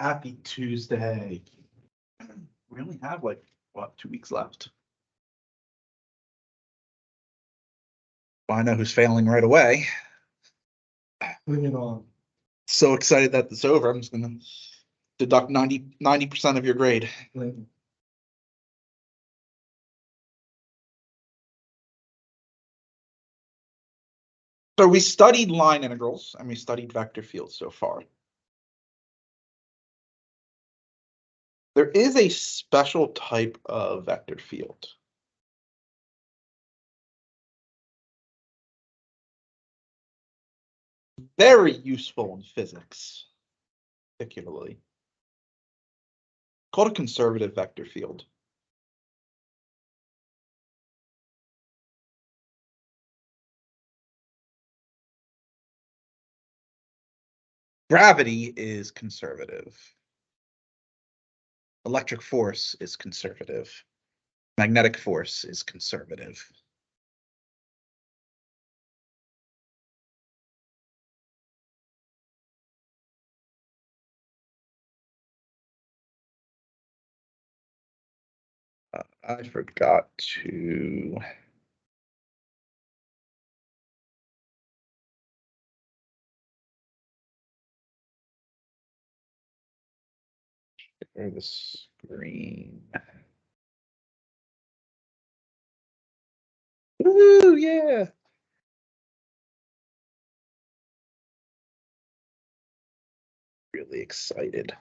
Happy Tuesday. We only have like, what, 2 weeks left? Well, I know who's failing right away. Bring it on. So excited that it's over. I'm just gonna deduct 90% of your grade. So we studied line integrals and we studied vector fields so far. There is a special type of vector field. Very useful in physics, particularly. Called a conservative vector field. Gravity is conservative. Electric force is conservative. Magnetic force is conservative. I forgot to. Share the screen. Woo, yeah. Really excited.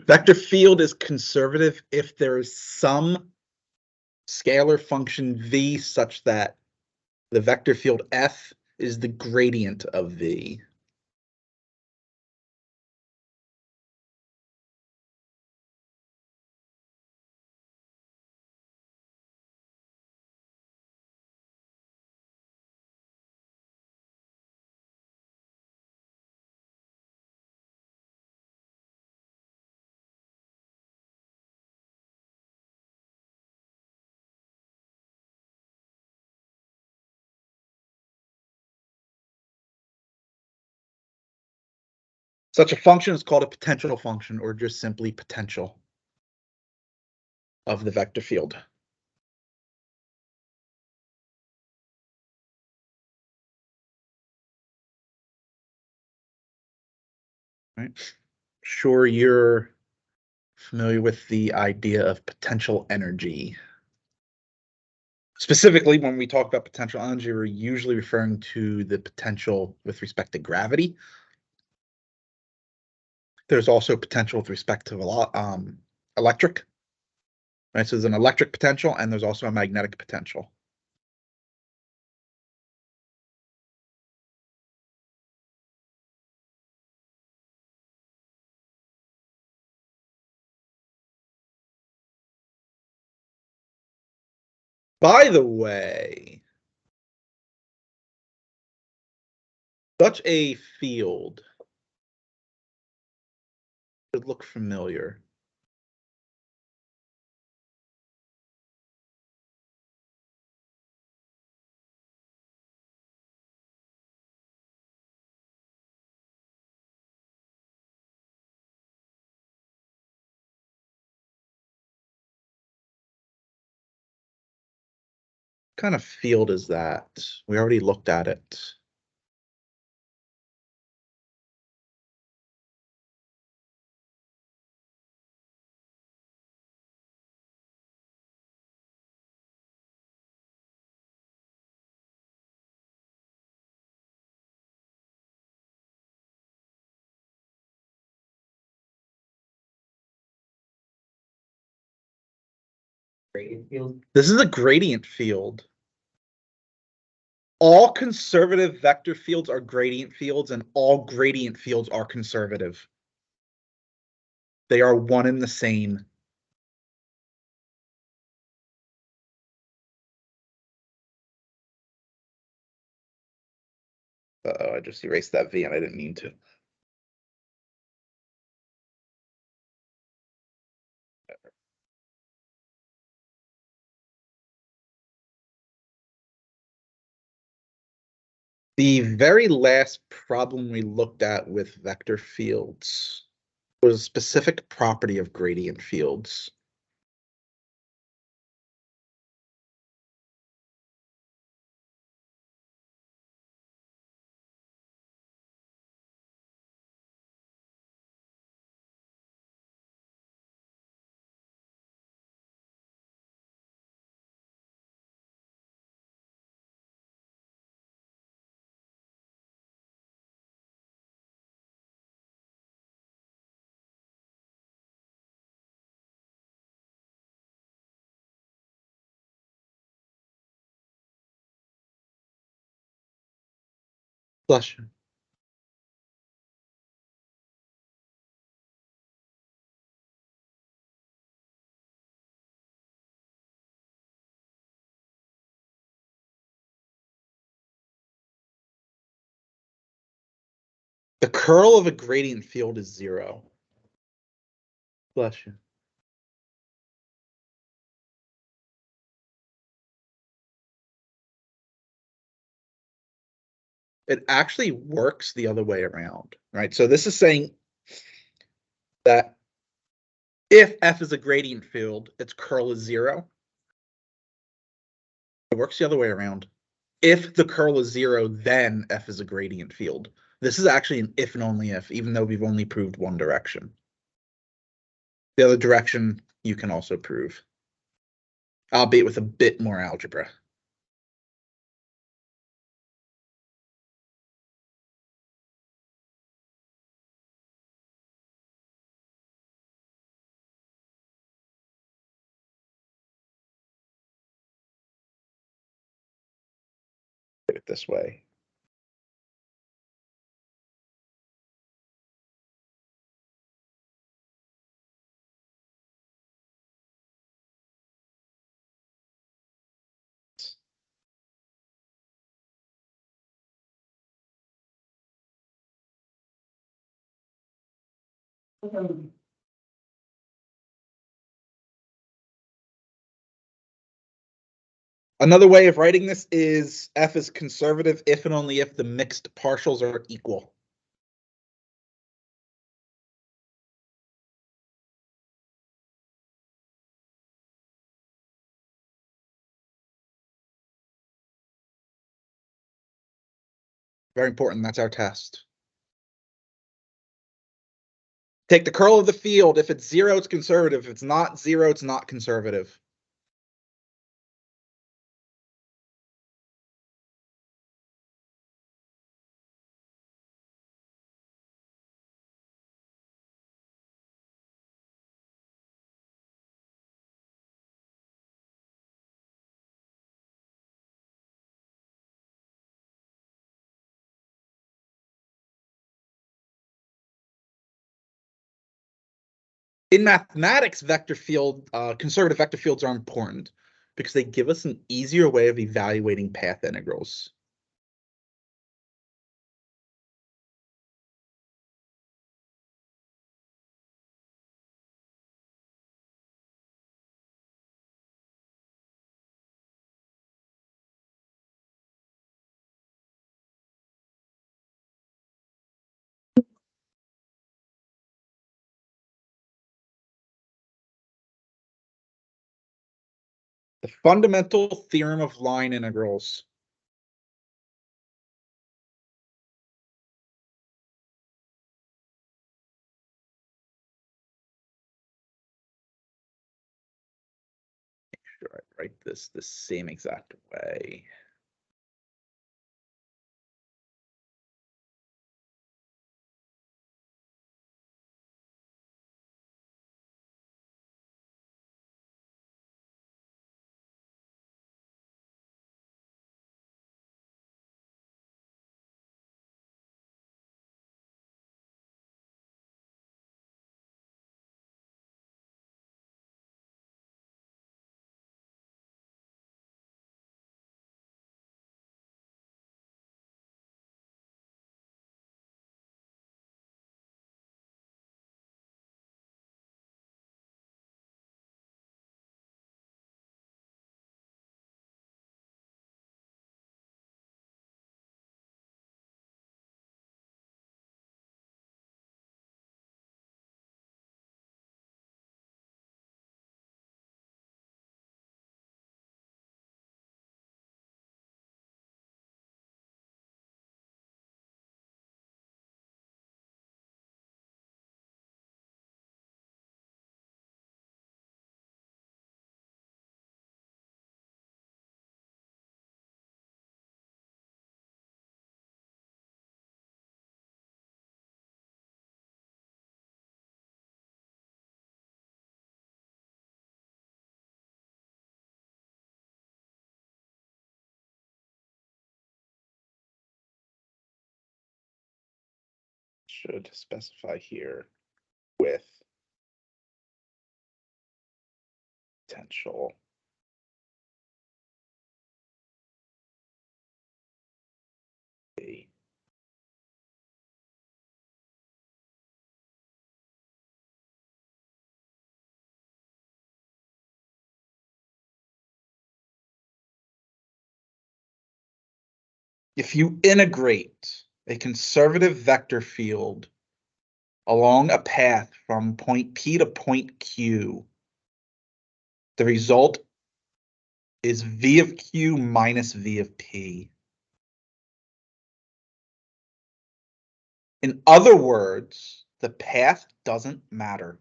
Vector field is conservative if there is some scalar function v such that the vector field f is the gradient of v. Such a function is called a potential function, or just simply potential of the vector field. Right. Sure, you're familiar with the idea of potential energy. Specifically, when we talk about potential energy, we're usually referring to the potential with respect to gravity. There's also potential with respect to electric. Right, so there's an electric potential and there's also a magnetic potential. By the way, such a field should look familiar. What kind of field is that? We already looked at it. Gradient field. This is a gradient field. All conservative vector fields are gradient fields, and all gradient fields are conservative. They are one and the same. Uh-oh, I just erased that V and I didn't mean to. The very last problem we looked at with vector fields was a specific property of gradient fields. Bless you. The curl of a gradient field is 0. Bless you. It actually works the other way around, right? So this is saying that if F is a gradient field, its curl is 0. It works the other way around. If the curl is 0, then F is a gradient field. This is actually an if and only if, even though we've only proved one direction. The other direction you can also prove, albeit with a bit more algebra. Put it this way. Another way of writing this is F is conservative if and only if the mixed partials are equal. Very important, that's our test. Take the curl of the field. If it's 0, it's conservative. If it's not 0, it's not conservative. In mathematics, conservative vector fields are important because they give us an easier way of evaluating path integrals. The fundamental theorem of line integrals. Make sure I write this the same exact way. should specify here with potential A. If you integrate a conservative vector field along a path from point P to point Q, the result is V of Q minus V of P. In other words, the path doesn't matter.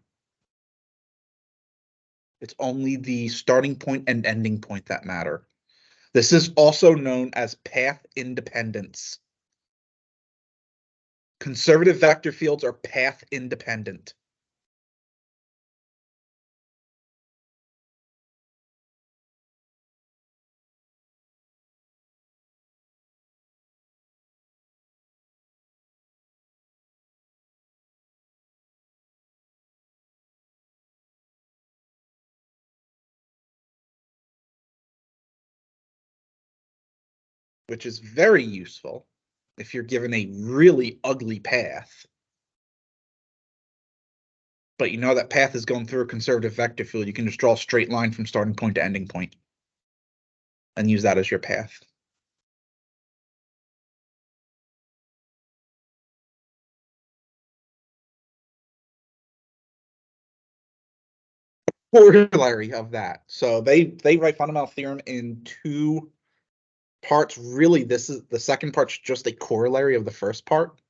It's only the starting point and ending point that matter. This is also known as path independence. Conservative vector fields are path independent. Which is very useful if you're given a really ugly path. But you know that path is going through a conservative vector field. You can just draw a straight line from starting point to ending point and use that as your path. Corollary of that. So they write fundamental theorem in two parts. Really, this is the second part's just a corollary of the first part.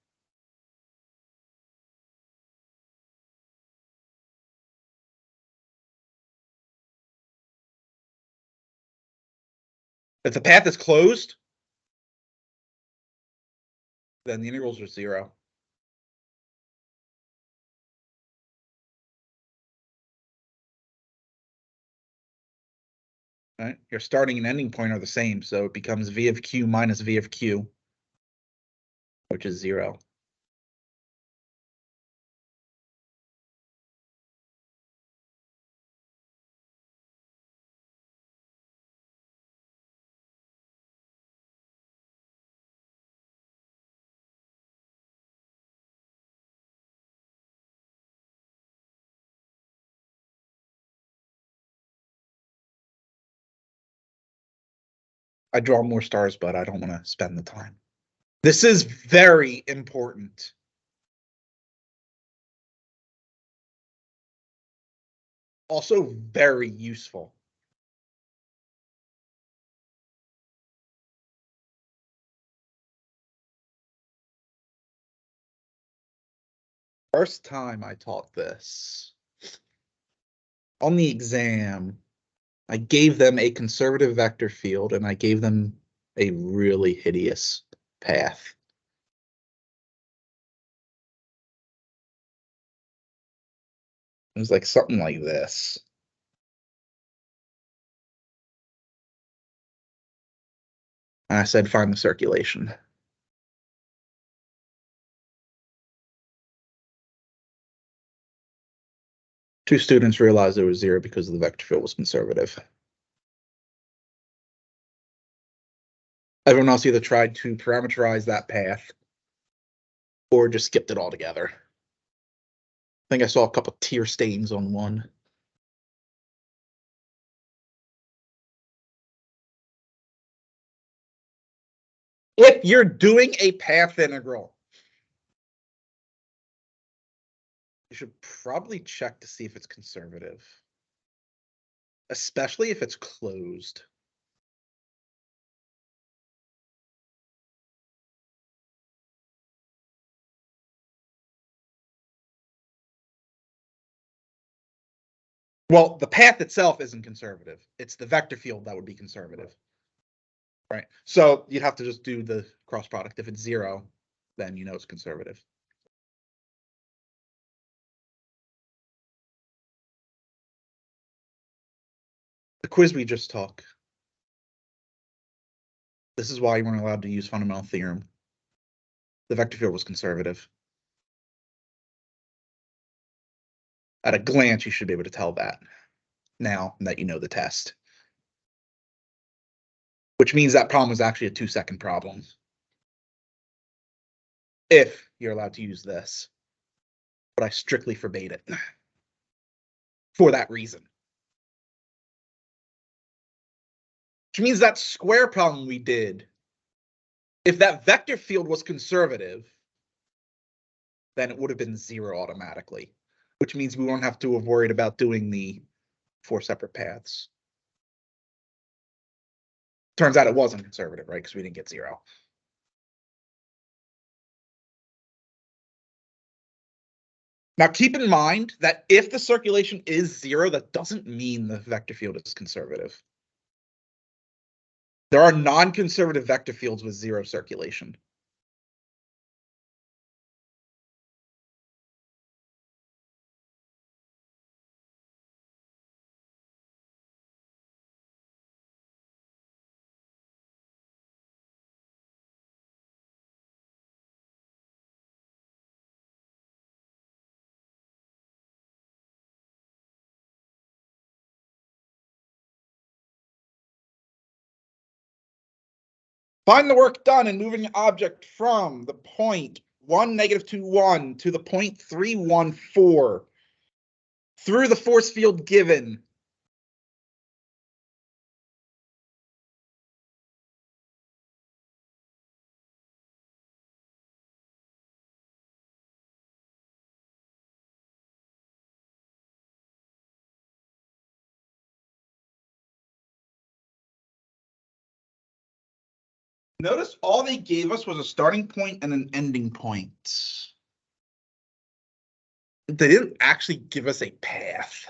If the path is closed, then the integrals are 0. Right? Your starting and ending point are the same, so it becomes V of Q minus V of Q, which is 0. I draw more stars, but I don't want to spend the time. This is very important. Also very useful. First time I taught this, on the exam, I gave them a conservative vector field and I gave them a really hideous path. It was like something like this. And I said, find the circulation. Two students realized it was 0 because the vector field was conservative. Everyone else either tried to parameterize that path or just skipped it altogether. I think I saw a couple tear stains on one. If you're doing a path integral, you should probably check to see if it's conservative, especially if it's closed. Well, the path itself isn't conservative. It's the vector field that would be conservative. Right. So you'd have to just do the cross product. If it's 0, then you know it's conservative. The quiz we just took. This is why you weren't allowed to use fundamental theorem. The vector field was conservative. At a glance, you should be able to tell that now that you know the test. Which means that problem is actually a 2-second problem. If you're allowed to use this. But I strictly forbade it. For that reason. Which means that square problem we did, if that vector field was conservative, then it would have been 0 automatically. Which means we won't have to have worried about doing the 4 separate paths. Turns out it wasn't conservative, right? Because we didn't get 0. Now keep in mind that if the circulation is 0, that doesn't mean the vector field is conservative. There are non-conservative vector fields with 0 circulation. Find the work done in moving an object from the point 1, -2, 1 to the point 3, 1, 4 through the force field given. Notice all they gave us was a starting point and an ending point. They didn't actually give us a path.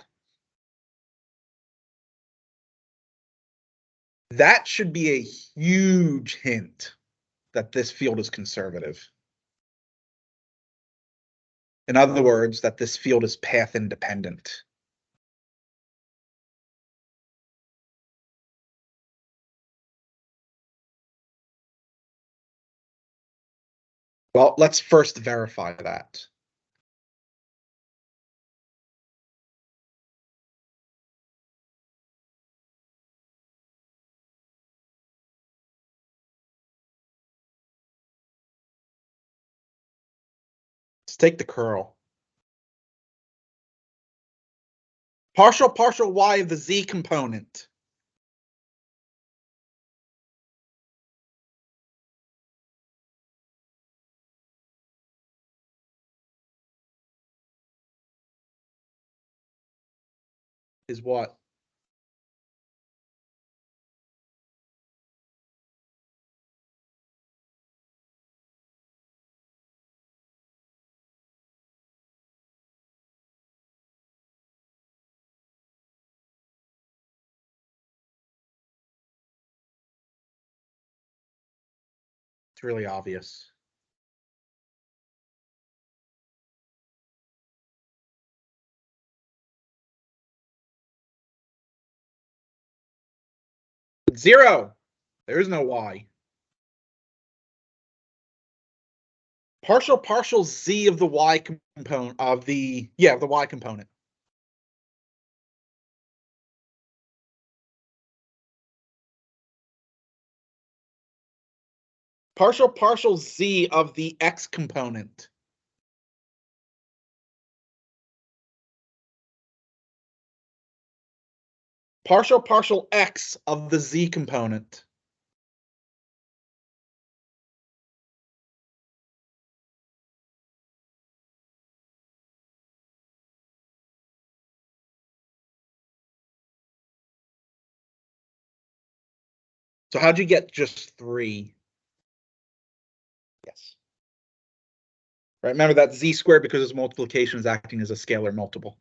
That should be a huge hint that this field is conservative. In other words, that this field is path independent. Well, let's first verify that. Let's take the curl. Partial y of the z component. Is what? It's really obvious. Zero. There is no y. Partial z of the y component of the y component. Partial z of the x component. Partial x of the z component. So how'd you get just 3? Yes. Right, remember that z squared, because its multiplication is acting as a scalar multiple.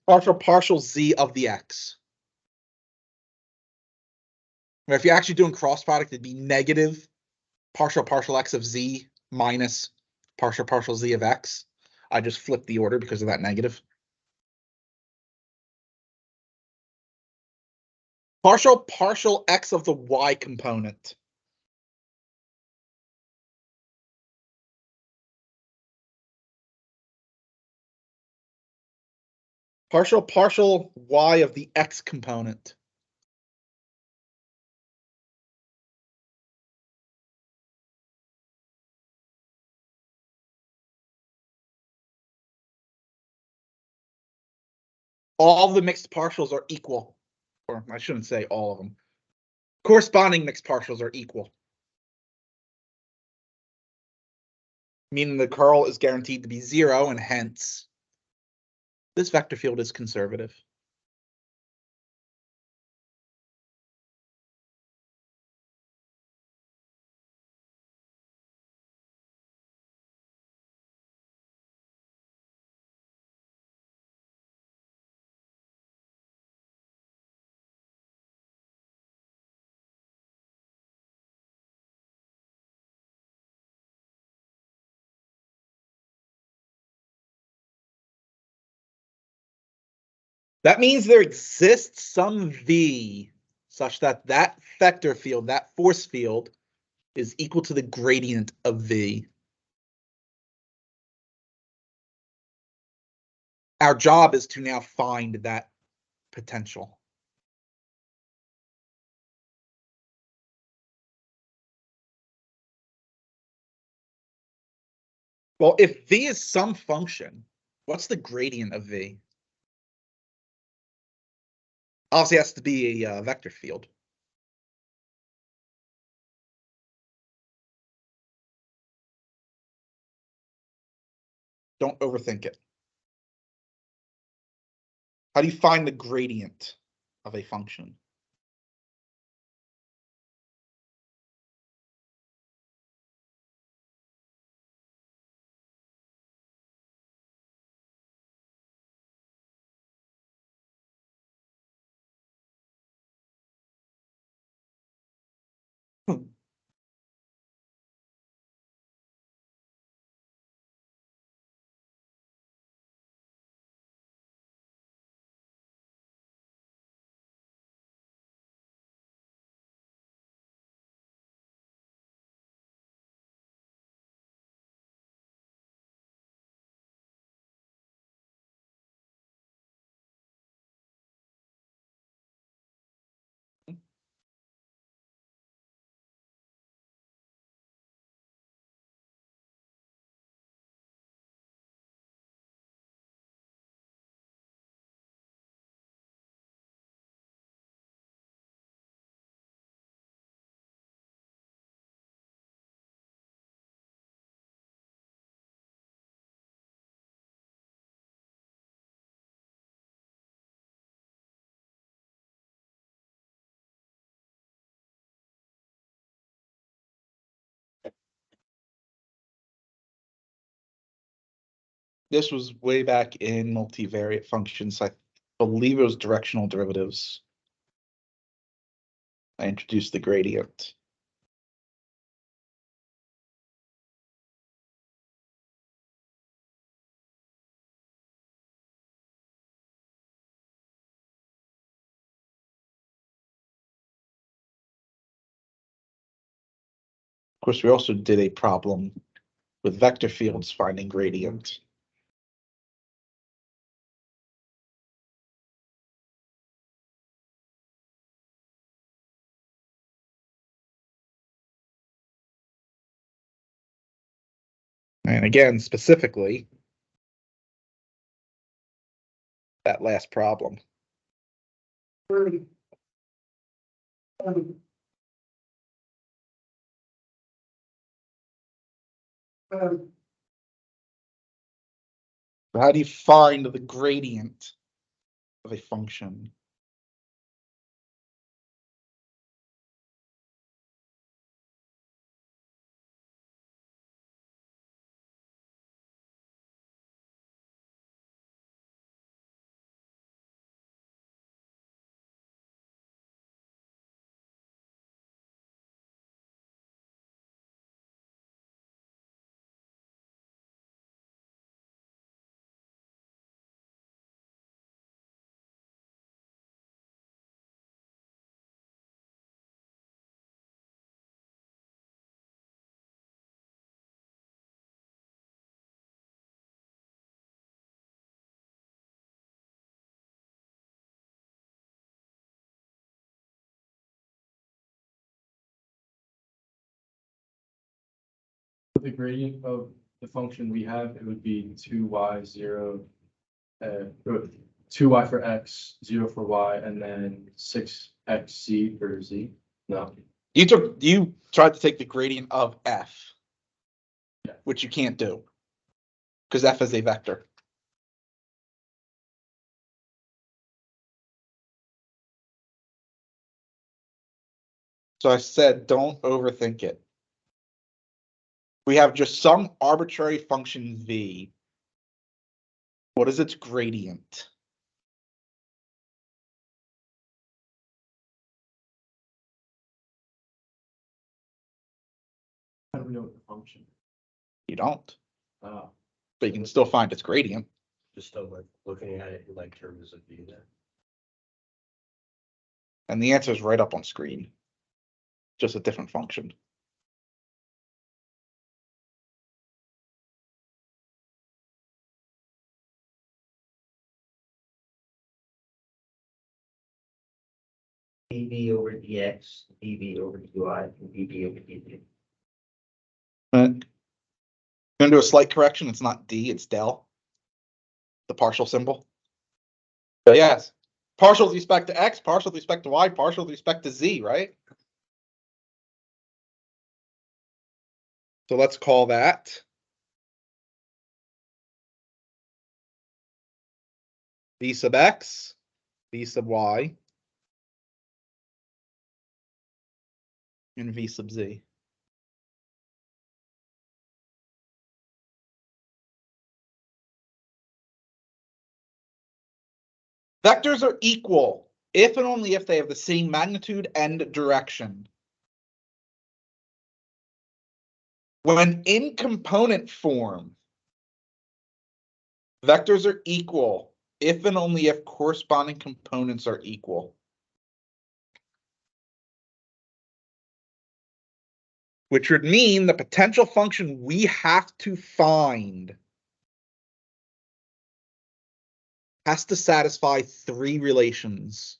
Partial z of the x. Now, if you're actually doing cross product, it'd be negative partial x of z minus partial z of x. I just flipped the order because of that negative. Partial x of the y component. Partial y of the x component. All the mixed partials are equal. Or I shouldn't say all of them. Corresponding mixed partials are equal. Meaning the curl is guaranteed to be 0, and hence this vector field is conservative. That means there exists some v such that that vector field, that force field, is equal to the gradient of v. Our job is to now find that potential. Well, if v is some function, what's the gradient of v? Obviously, it has to be a vector field. Don't overthink it. How do you find the gradient of a function? This was way back in multivariate functions. I believe it was directional derivatives. I introduced the gradient. Of course, we also did a problem with vector fields finding gradient. And again, specifically, that last problem. How do you find the gradient of a function? For the gradient of the function we have, it would be 2y 0, or 2y for x, 0 for y, and then 6xz for z. No, You tried to take the gradient of f. Yeah. Which you can't do. Because f is a vector. So I said, don't overthink it. We have just some arbitrary function v. What is its gradient? I don't know the function. You don't, Uh, but you can still find its gradient. Just still like looking at it like terms of view there. And the answer is right up on screen. Just a different function. dv over dx, dv over dy, and dv over dt. Gonna do a slight correction. It's not d, it's del. The partial symbol. But yes. Partial with respect to x, partial with respect to y, partial with respect to z, right? So let's call that v sub x, v sub y, and v sub z. Vectors are equal if and only if they have the same magnitude and direction. When in component form, vectors are equal if and only if corresponding components are equal. Which would mean the potential function we have to find has to satisfy three relations.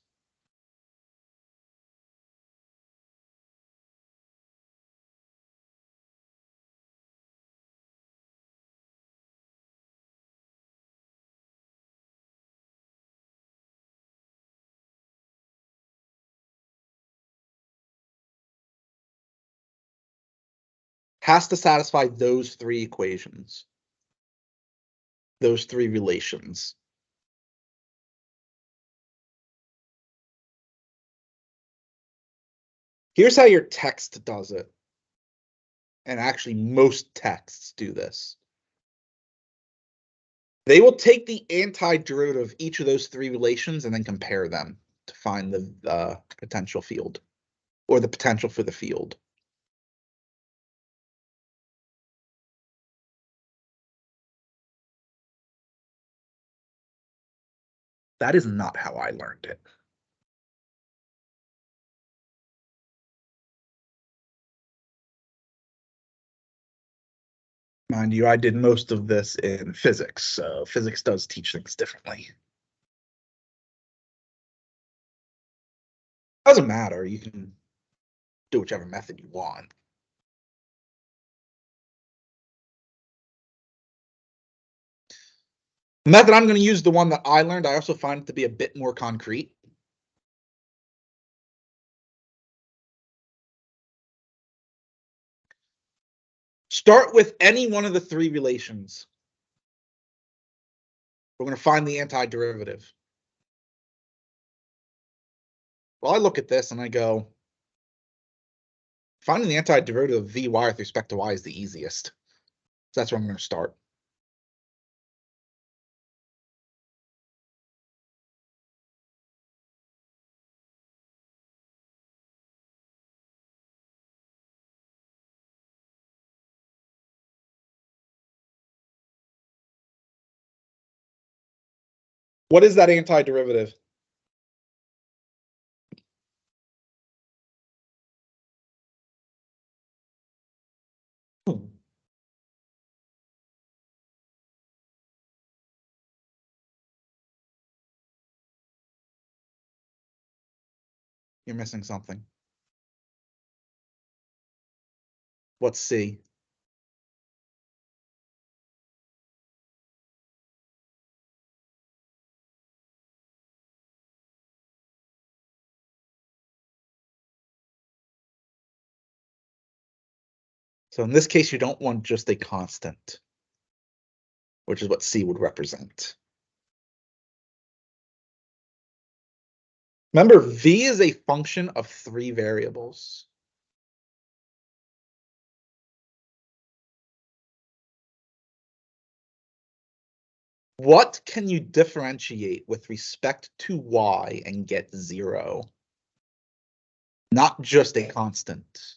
Has to satisfy those three equations. Those three relations. Here's how your text does it. And actually, most texts do this. They will take the antiderivative of each of those three relations and then compare them to find the potential field or the potential for the field. That is not how I learned it. Mind you, I did most of this in physics, so physics does teach things differently. Doesn't matter, you can do whichever method you want. The method I'm going to use, the one that I learned, I also find it to be a bit more concrete. Start with any one of the three relations. We're going to find the antiderivative. Well, I look at this and I go, finding the antiderivative of Vy with respect to y is the easiest. So that's where I'm going to start. What is that antiderivative? You're missing something. What's C? So in this case, you don't want just a constant, which is what C would represent. Remember, V is a function of 3 variables. What can you differentiate with respect to Y and get 0? Not just a constant.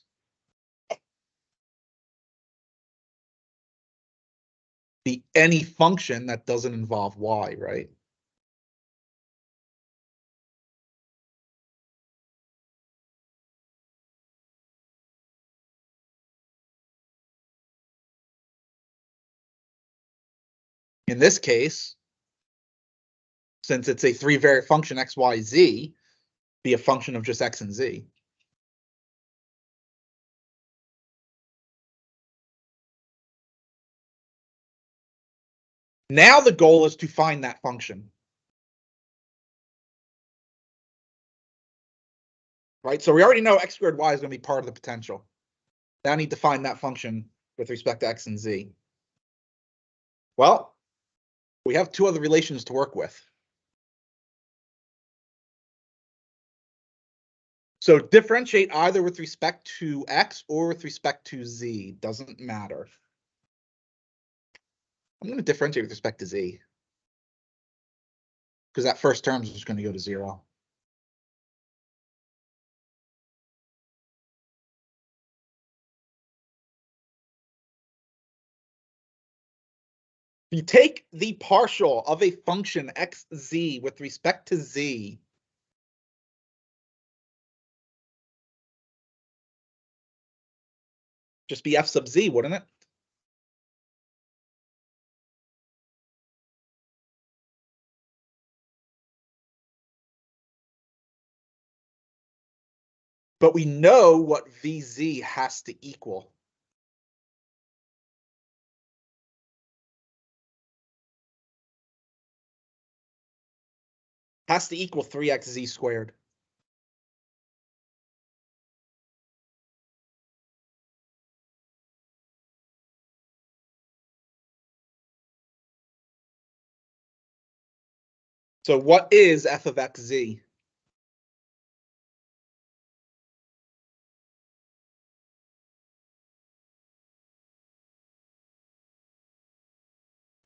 Be any function that doesn't involve Y, right? In this case, since it's a 3-variable function, x, y, z, be a function of just x and z. Now the goal is to find that function. Right, so we already know x squared y is going to be part of the potential. Now I need to find that function with respect to x and z. Well, we have 2 other relations to work with. So differentiate either with respect to x or with respect to z, doesn't matter. I'm going to differentiate with respect to z, because that first term is just going to go to 0. If you take the partial of a function xz with respect to z, just be f sub z, wouldn't it? But we know what vz has to equal. Has to equal 3xz squared. So what is f of xz?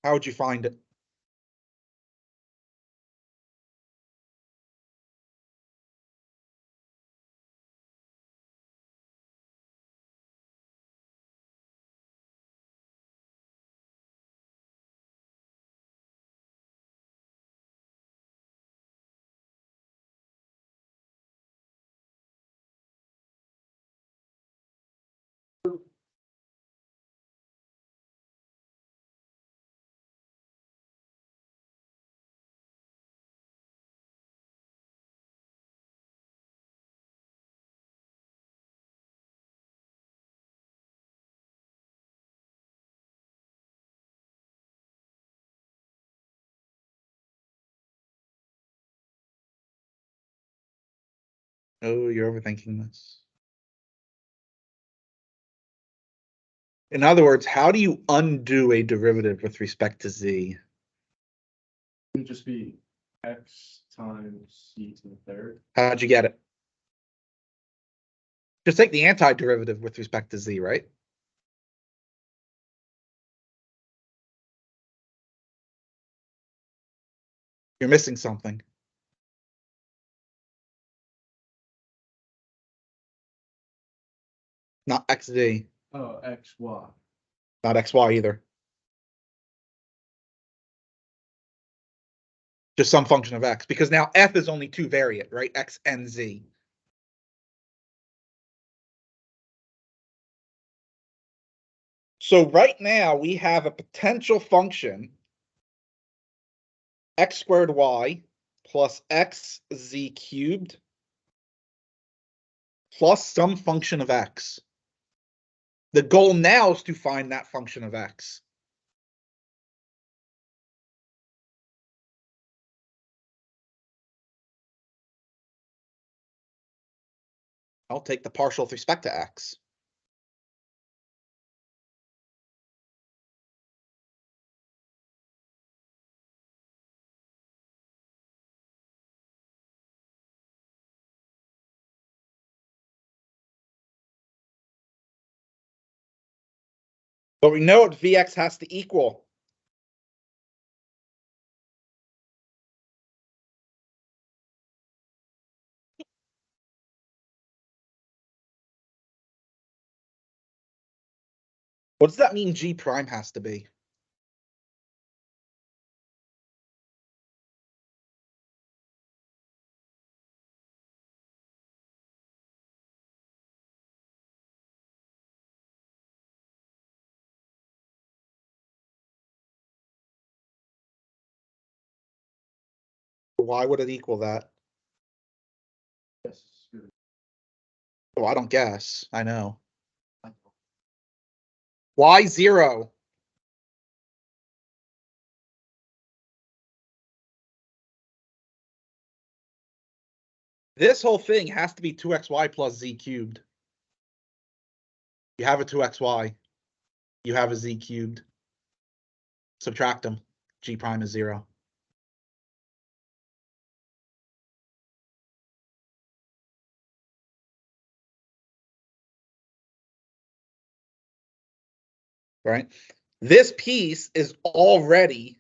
How would you find it? Oh, you're overthinking this. In other words, how do you undo a derivative with respect to z? It would just be x times c to the third. How'd you get it? Just take the antiderivative with respect to z, right? You're missing something. Not xz, Oh, x, y. not xy either. Just some function of x, because now f is only 2 variant, right? X and z. So right now we have a potential function x squared y plus xz cubed plus some function of x. The goal now is to find that function of x. I'll take the partial with respect to x. But we know what Vx has to equal. What does that mean G prime has to be? Why would it equal that? Yes. Oh, I don't guess. I know. Why 0? This whole thing has to be 2xy plus z cubed. You have a 2xy. You have a z cubed. Subtract them. G prime is 0. Right? This piece is already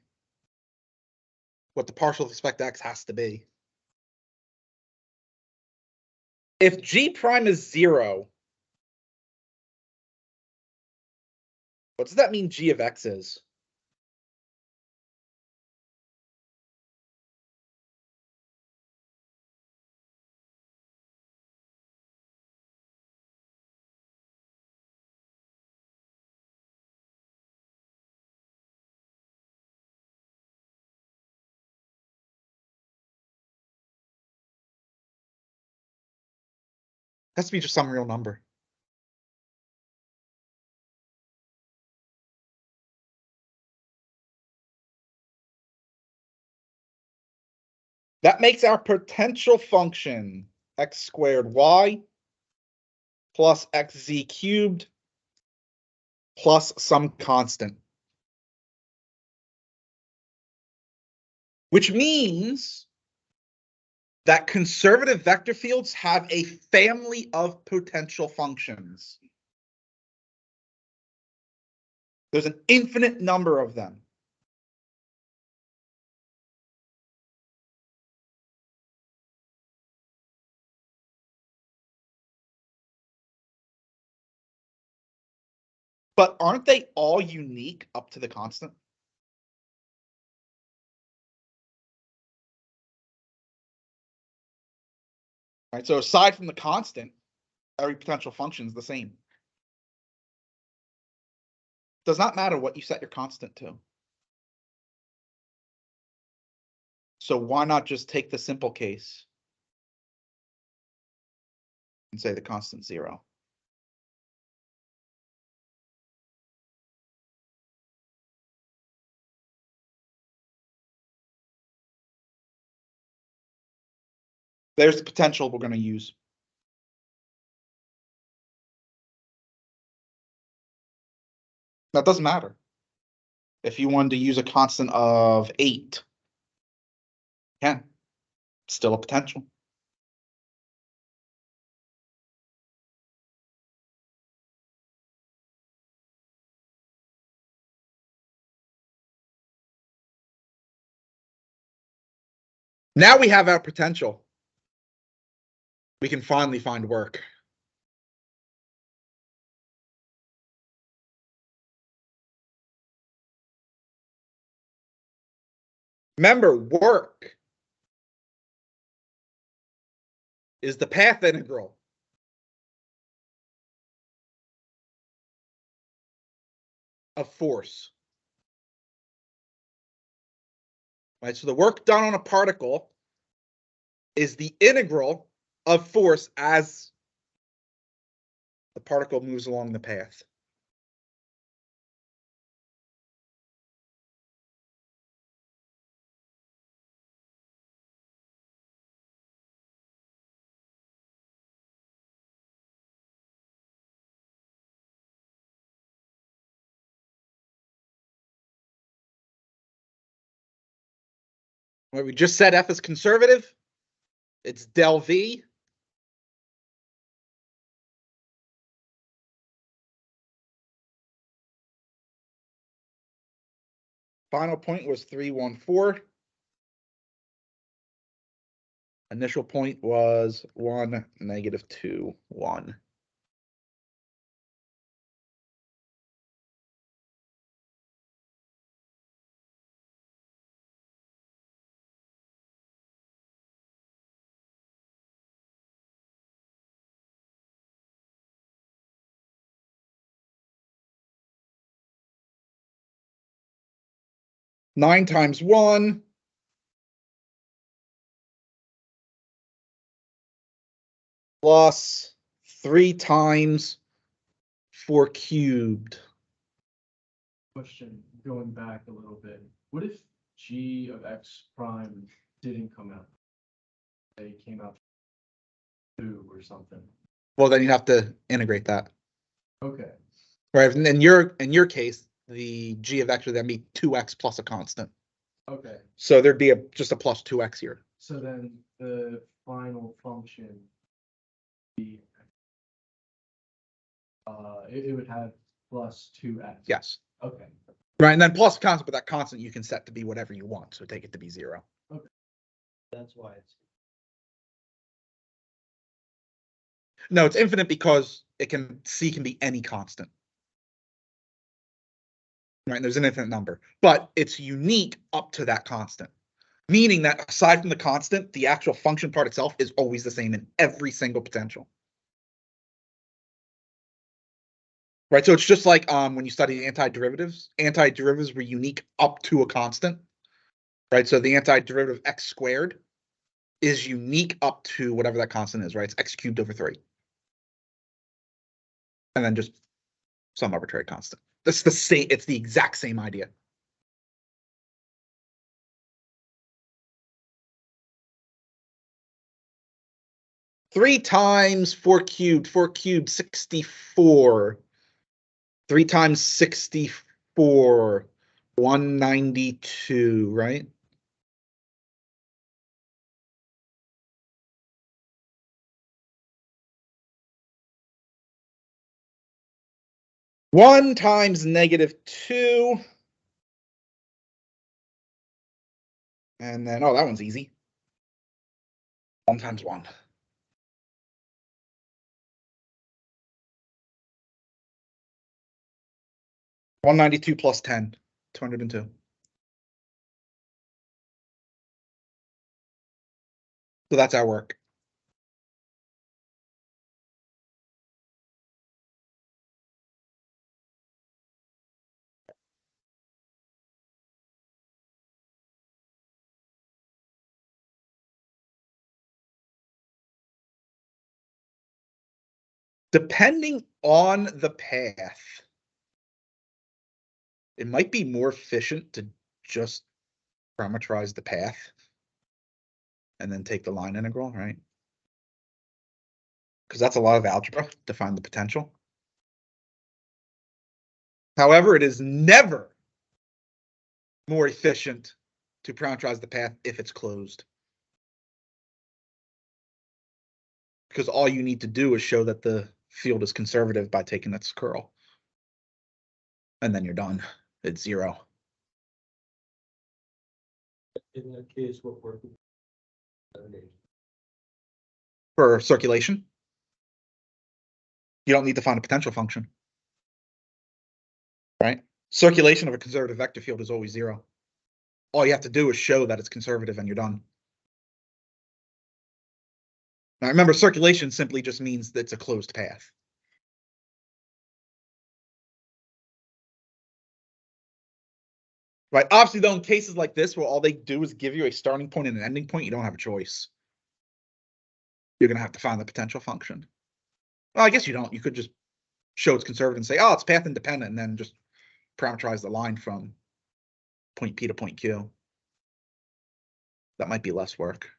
what the partial with respect to x has to be. If G prime is 0, what does that mean G of x is? Has to be just some real number. That makes our potential function x squared y plus xz cubed plus some constant. Which means that conservative vector fields have a family of potential functions. There's an infinite number of them. But aren't they all unique up to the constant? Right, so aside from the constant, every potential function is the same. Does not matter what you set your constant to. So why not just take the simple case and say the constant 0? There's the potential we're going to use. That doesn't matter. If you wanted to use a constant of 8, you can. Still a potential. Now we have our potential. We can finally find work. Remember, work is the path integral of force. Right, so the work done on a particle is the integral of force as the particle moves along the path. Right, we just said F is conservative. It's del V. Final point was 314. Initial point was 1, -2, 1. Nine times 1 plus 3 times 4 cubed. Question, going back a little bit, what if g of x prime didn't come out? They came out 2 or something. Well, then you have to integrate that. Okay, Right, and in your case, the g of x would then be 2x plus a constant. okay, So there'd be just a plus 2x here. so then the final function be it would have plus 2x. Yes. Okay, Right, and then plus a constant, but that constant you can set to be whatever you want. So take it to be 0. That's why it's. No, it's infinite because c can be any constant. Right, there's an infinite number, but it's unique up to that constant. Meaning that aside from the constant, the actual function part itself is always the same in every single potential. Right, so it's just like when you study antiderivatives. Antiderivatives were unique up to a constant. Right, so the antiderivative of x squared is unique up to whatever that constant is, right? It's x cubed over 3. And then just some arbitrary constant. That's the same, it's the exact same idea. Three times 4 cubed, 64. 3 times 64, 192, right? One times -2. And then, oh, that one's easy. 1 times 1. $192 plus 10, 202. So that's our work. Depending on the path, it might be more efficient to just parameterize the path and then take the line integral, right? Because that's a lot of algebra to find the potential. However, it is never more efficient to parameterize the path if it's closed. Because all you need to do is show that the field is conservative by taking its curl. And then you're done. It's 0. In that case, what work? For circulation, you don't need to find a potential function. Right? Circulation of a conservative vector field is always 0. All you have to do is show that it's conservative and you're done. Now remember, circulation simply just means that it's a closed path. Right? Obviously, though, in cases like this, where all they do is give you a starting point and an ending point, you don't have a choice. You're going to have to find the potential function. Well, I guess you don't. You could just show it's conservative and say, oh, it's path independent, and then just parameterize the line from point P to point Q. That might be less work.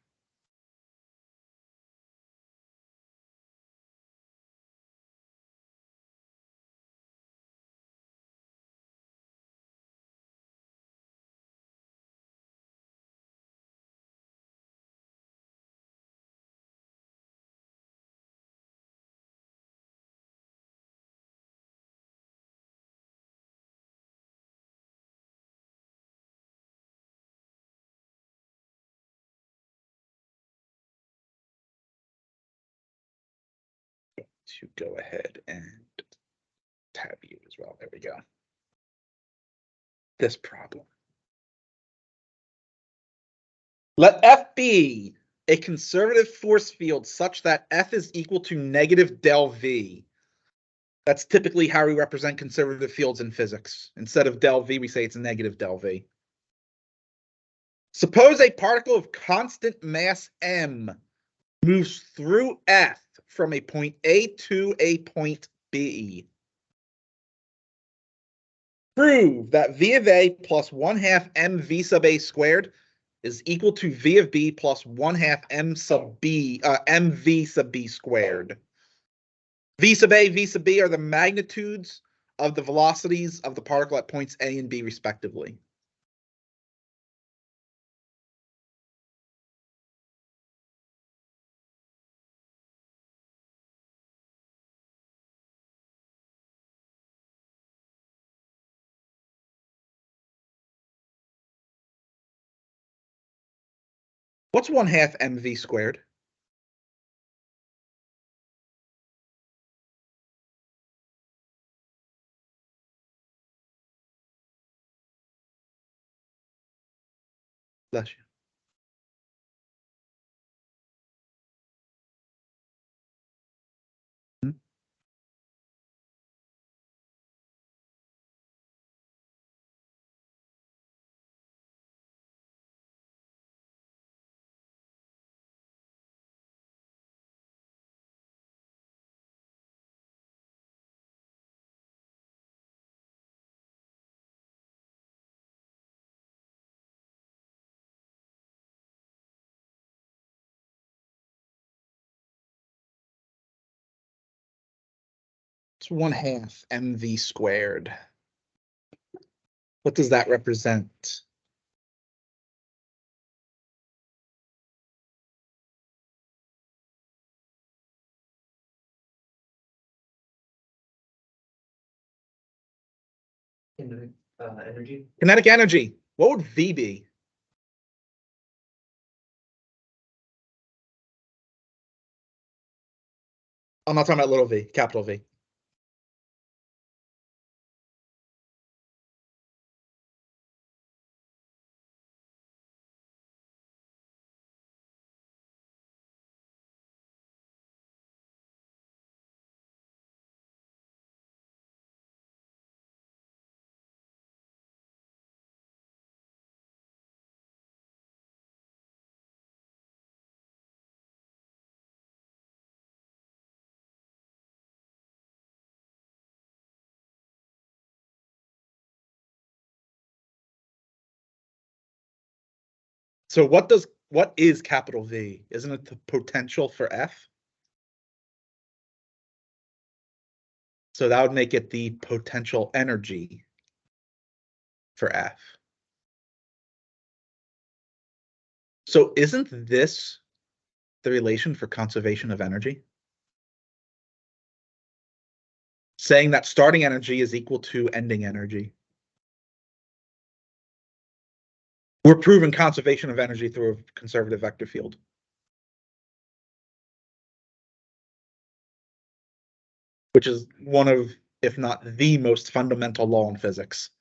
to go ahead and tab you as well. There we go. This problem. Let F be a conservative force field such that F is equal to negative del V. That's typically how we represent conservative fields in physics. Instead of del V, we say it's negative del V. Suppose a particle of constant mass m moves through F from a point A to a point B. Prove that V of A plus 1/2 mv sub A squared is equal to V of B plus 1/2 mv sub B squared. V sub A, V sub B are the magnitudes of the velocities of the particle at points A and B respectively. What's 1/2 mv squared? Bless you. Hmm? It's 1/2 mv squared. What does that represent? Energy. Kinetic energy. What would V be? I'm not talking about little v, capital V. So what is capital V? Isn't it the potential for F? So that would make it the potential energy for F. So isn't this the relation for conservation of energy? Saying that starting energy is equal to ending energy. We're proving conservation of energy through a conservative vector field. Which is one of, if not the most fundamental law in physics.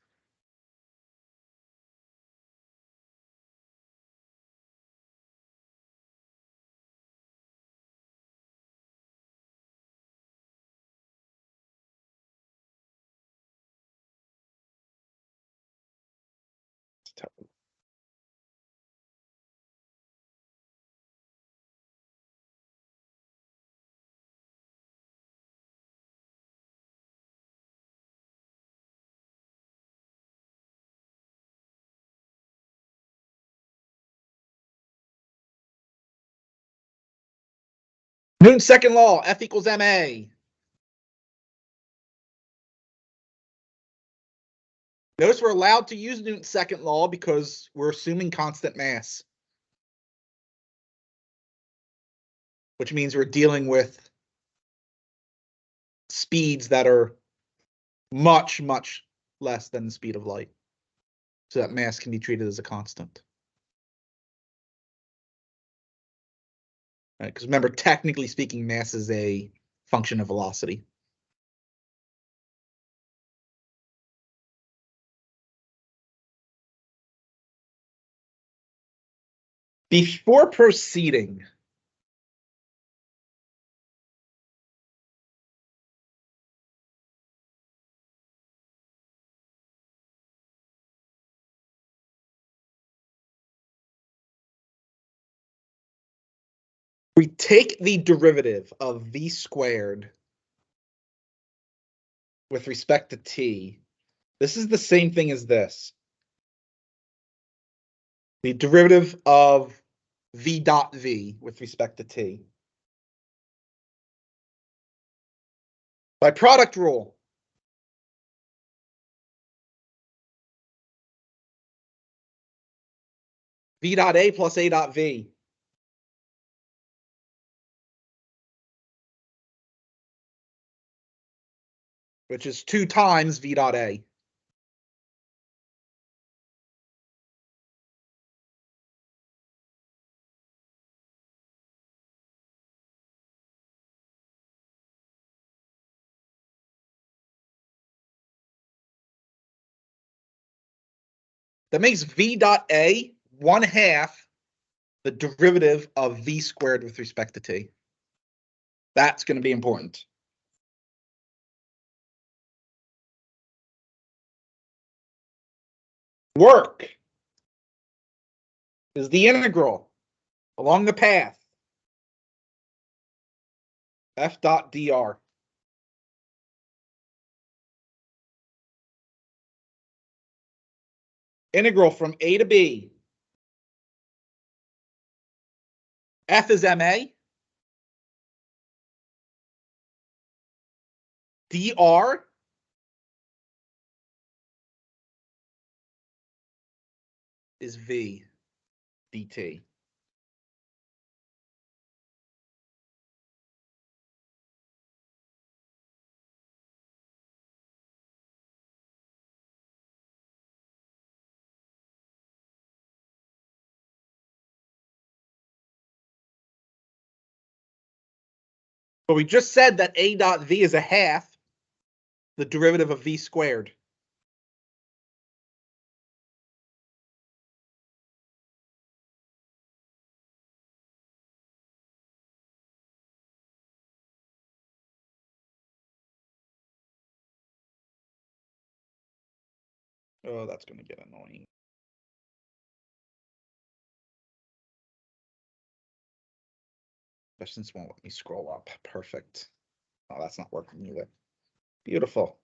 Newton's second law, F equals ma. Notice we're allowed to use Newton's second law because we're assuming constant mass. Which means we're dealing with speeds that are much, much less than the speed of light. So that mass can be treated as a constant. Right, because remember, technically speaking, mass is a function of velocity. Before proceeding, we take the derivative of v squared with respect to t. This is the same thing as this. The derivative of v dot v with respect to t. By product rule, v dot a plus a dot v. Which is 2 times v dot a. That makes v dot a 1/2 the derivative of v squared with respect to t. That's going to be important. Work is the integral along the path f dot dr. Integral from a to b. F is ma. Dr is v dt. But we just said that a dot v is 1/2 the derivative of v squared. Oh, that's going to get annoying. Questions won't let me scroll up. Perfect. Oh, that's not working either. Beautiful.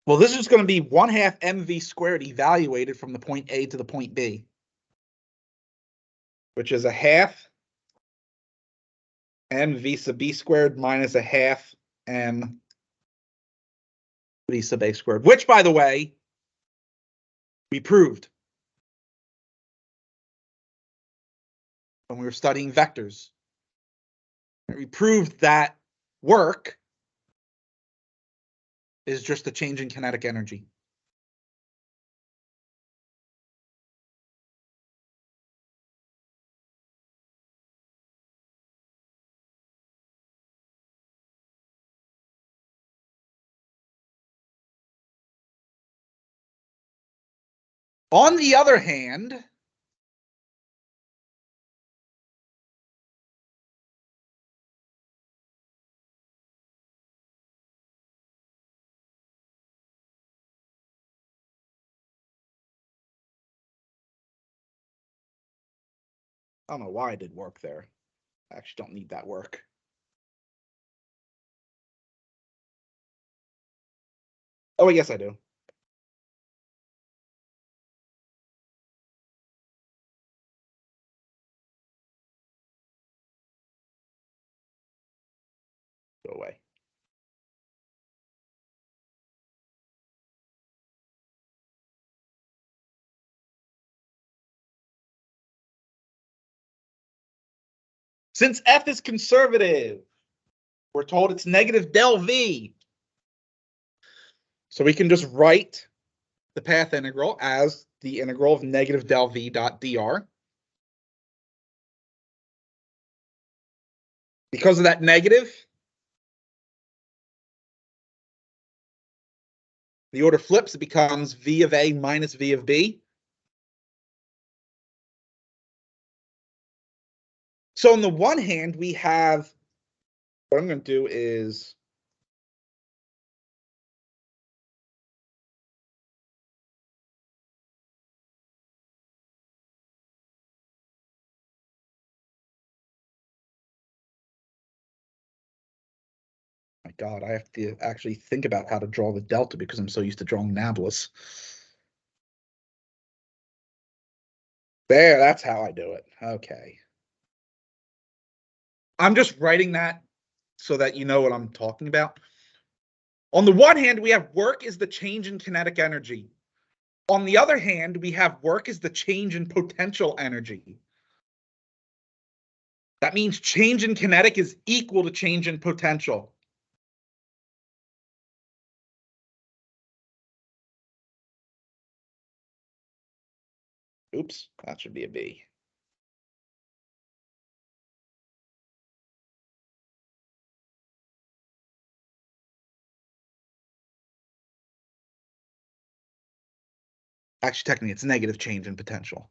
Well, this is going to be 1/2 mv squared evaluated from the point A to the point B, which is 1/2 mv sub b squared minus 1/2 m v sub a squared, which, by the way, we proved when we were studying vectors. We proved that work is just a change in kinetic energy. On the other hand, I don't know why I did work there. I actually don't need that work. Oh, yes, I do. Go away. Since F is conservative, We're told it's negative del V. So we can just write the path integral as the integral of negative del V dot dr. Because of that negative, the order flips, it becomes V of A minus V of B. So on the one hand, we have, what I'm going to do is, my God, I have to actually think about how to draw the delta because I'm so used to drawing Nablus. There, that's how I do it. Okay. I'm just writing that so that you know what I'm talking about. On the one hand, we have work is the change in kinetic energy. On the other hand, we have work is the change in potential energy. That means change in kinetic is equal to change in potential. Oops, that should be a B. Actually, technically, it's negative change in potential.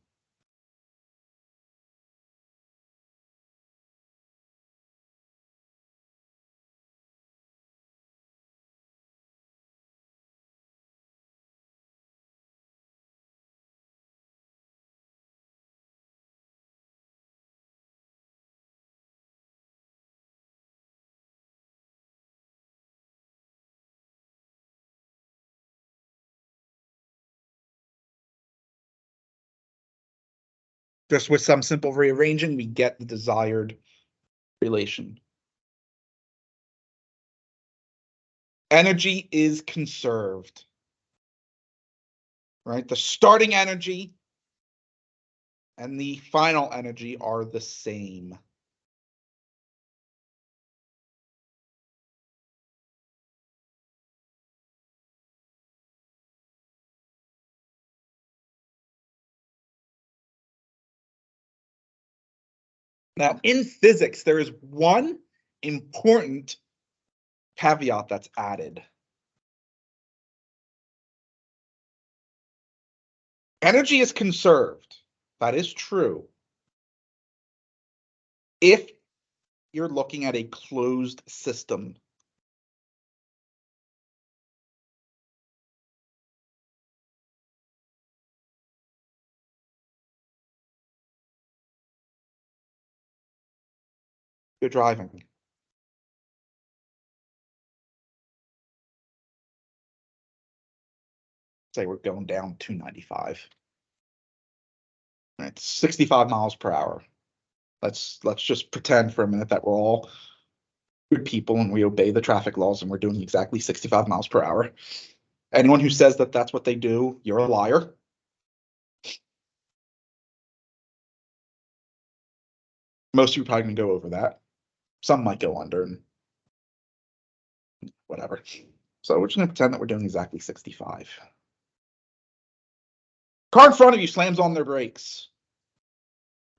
Just with some simple rearranging, we get the desired relation. Energy is conserved. Right? The starting energy and the final energy are the same. Now, in physics, there is one important caveat that's added. Energy is conserved. That is true. If you're looking at a closed system. You're driving. Say we're going down 295. It's 65 miles per hour. Let's just pretend for a minute that we're all good people and we obey the traffic laws and we're doing exactly 65 miles per hour. Anyone who says that that's what they do, you're a liar. Most of you are probably gonna go over that. Some might go under and whatever. So we're just gonna pretend that we're doing exactly 65. Car in front of you slams on their brakes.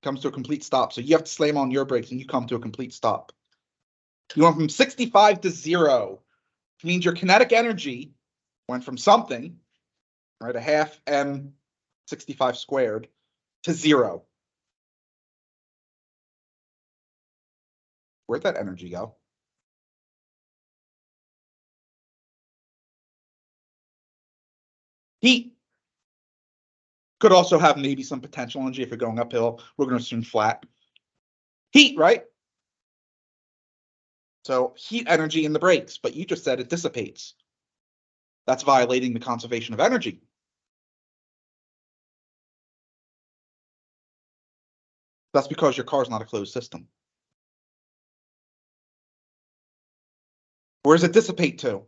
Comes to a complete stop. So you have to slam on your brakes and you come to a complete stop. You went from 65 to 0, which means your kinetic energy went from something, right, a half m 65 squared, to 0. Where'd that energy go? Heat. Could also have maybe some potential energy if you're going uphill. We're going to assume flat. Heat, right? So heat energy in the brakes, but you just said it dissipates. That's violating the conservation of energy. That's because your car is not a closed system. Where does it dissipate to?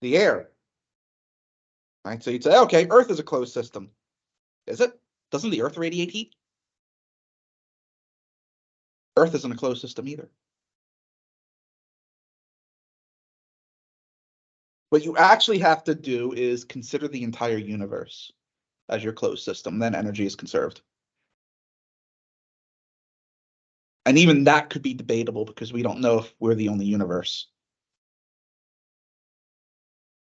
The air. Right, so you'd say, okay, Earth is a closed system. Is it? Doesn't the Earth radiate heat? Earth isn't a closed system either. What you actually have to do is consider the entire universe as your closed system, then energy is conserved. And even that could be debatable because we don't know if we're the only universe.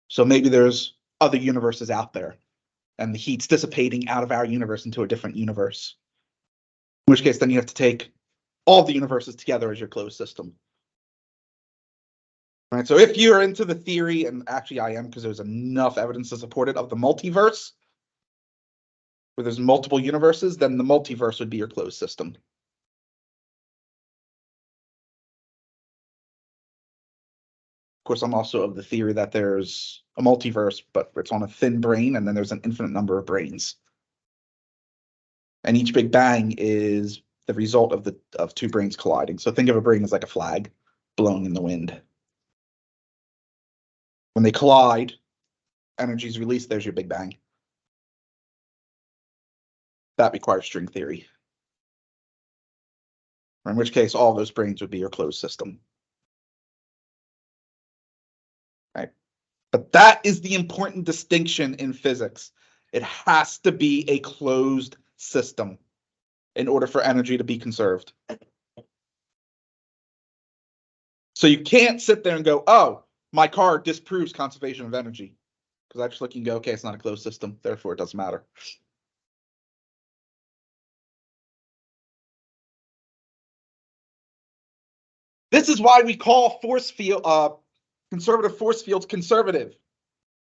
So maybe there's other universes out there and the heat's dissipating out of our universe into a different universe. In which case, then you have to take all the universes together as your closed system. Right. So if you're into the theory, and actually I am because there's enough evidence to support it, of the multiverse, where there's multiple universes, then the multiverse would be your closed system. Of course, I'm also of the theory that there's a multiverse, but it's on a thin brain, and then there's an infinite number of brains. And each Big Bang is the result of two brains colliding. So think of a brain as like a flag blowing in the wind. When they collide, energy is released, there's your Big Bang. That requires string theory. In which case, all those brains would be your closed system. Right? But that is the important distinction in physics. It has to be a closed system in order for energy to be conserved. So you can't sit there and go, oh, my car disproves conservation of energy. Because I just look and go, okay, it's not a closed system, therefore it doesn't matter. This is why we call force field, conservative force fields conservative,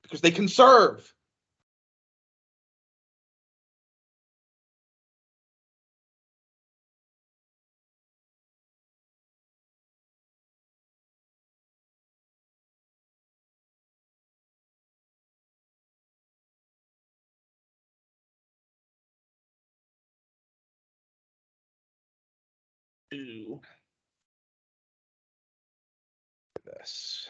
because they conserve. Do this.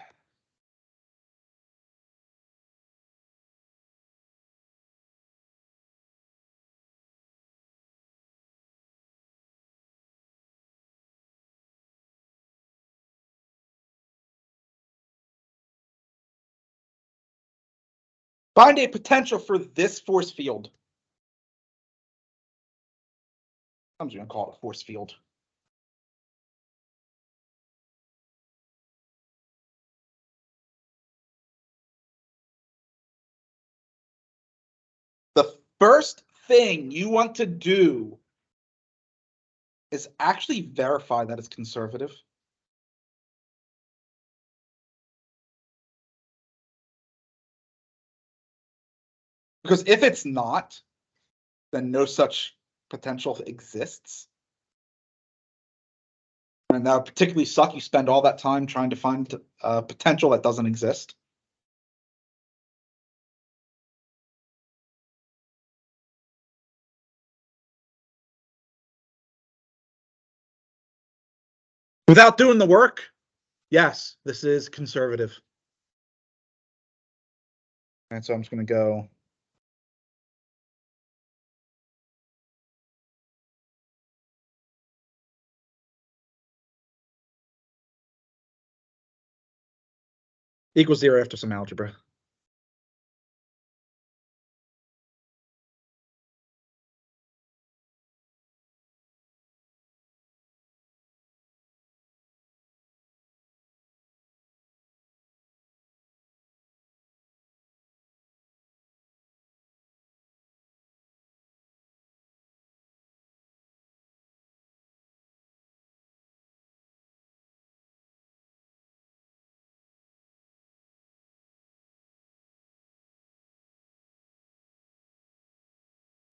Find a potential for this force field. I'm just going to call it a force field. The first thing you want to do is actually verify that it's conservative. Because if it's not, then no such potential exists. And that would particularly suck. You spend all that time trying to find a potential that doesn't exist. Without doing the work, yes, this is conservative. And so I'm just going to go. Equals 0 after some algebra.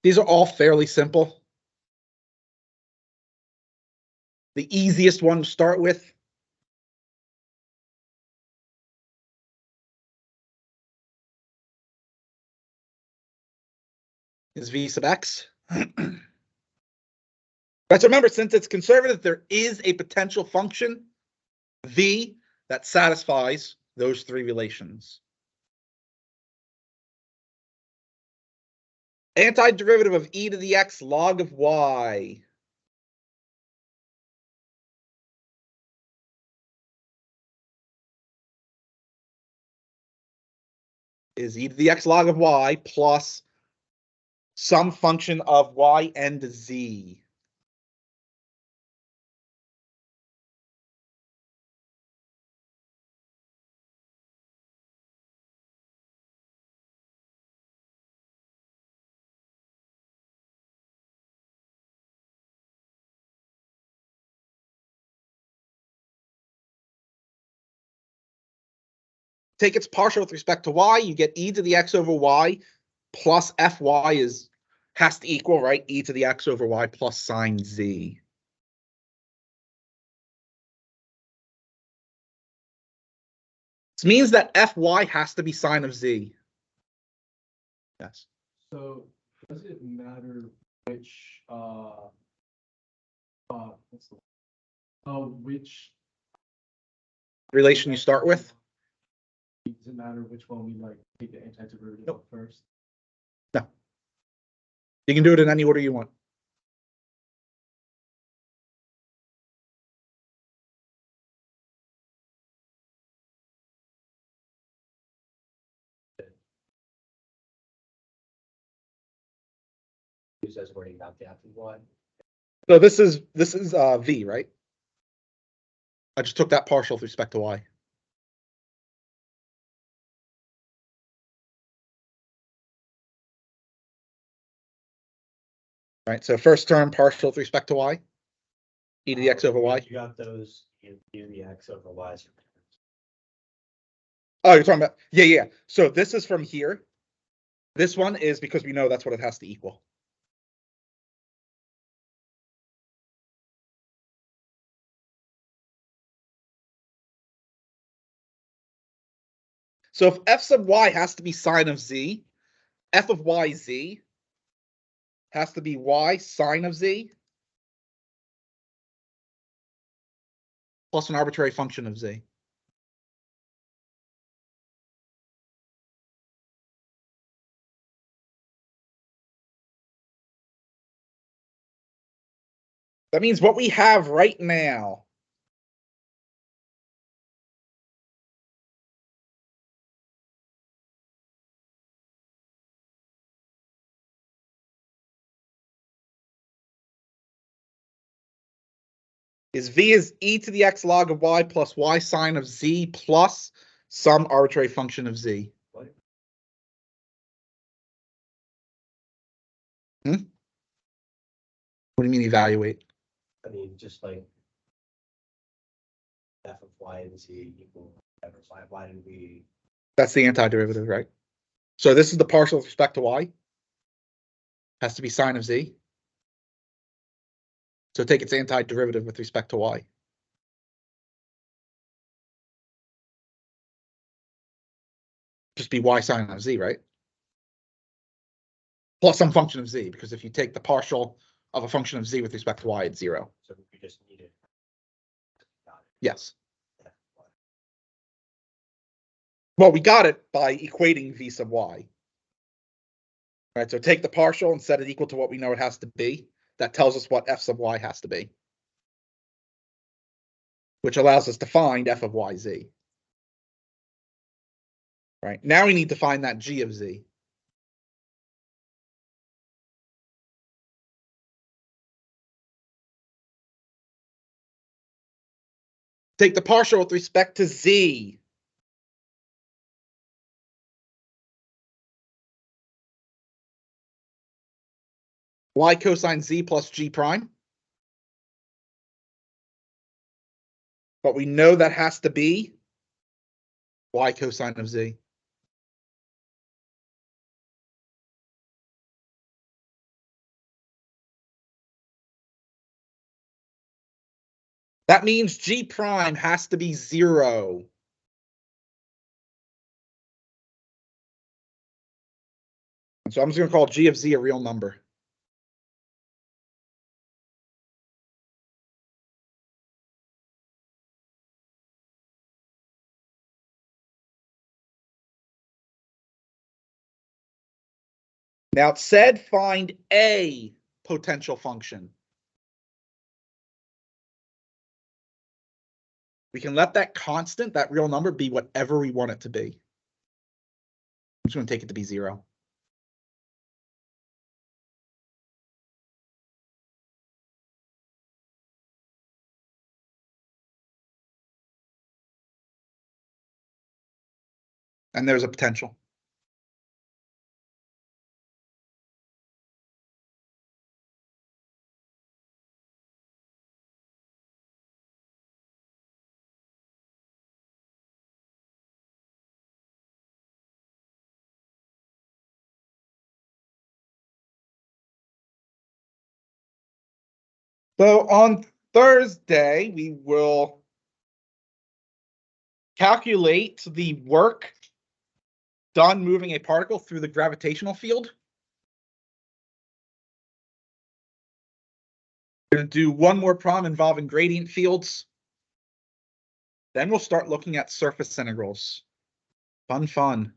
These are all fairly simple. The easiest one to start with is V sub x. But remember, since it's conservative, there is a potential function, V, that satisfies those three relations. Antiderivative of e to the x log of y. is e to the x log of y plus some function of y and z. Take its partial with respect to y, you get e to the x over y plus fy has to equal, right, e to the x over y plus sine z. This means that fy has to be sine of z. Yes. So does it matter which, what's the, which Relation you start with? does it matter which one we like take the antiderivative Nope. of first? No. You can do it in any order you want. Use as wording about the after one. So this is v, right? I just took that partial with respect to y. Right, so first term partial with respect to y, e to the x over y. You got those in the x over y. Oh, you're talking about, yeah. So this is from here. This one is because we know that's what it has to equal. So if f sub y has to be sine of z, f of y z has to be y sine of z plus an arbitrary function of z. That means what we have right now is v is e to the x log of y plus y sine of z plus some arbitrary function of z. What? What do you mean evaluate? I mean, just like f of y and z equal whatever. So why did we? That's the antiderivative, right? So this is the partial with respect to y. Has to be sine of z. So take its antiderivative with respect to y. Just be y sine of z, right? Plus some function of z, because if you take the partial of a function of z with respect to y, it's 0. So we just needed. Yes. Well, we got it by equating v sub y. All right, so take the partial and set it equal to what we know it has to be. That tells us what f sub y has to be, which allows us to find f of yz. Right, now we need to find that g of z. Take the partial with respect to z. Y cosine z plus g prime. But we know that has to be y cosine of z. That means g prime has to be 0. So I'm just going to call g of z a real number. Now it said find a potential function. We can let that constant, that real number, be whatever we want it to be. I'm just gonna take it to be 0. And there's a potential. So on Thursday, we will calculate the work done moving a particle through the gravitational field. We're going to do one more problem involving gradient fields. Then we'll start looking at surface integrals. Fun, fun.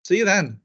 See you then.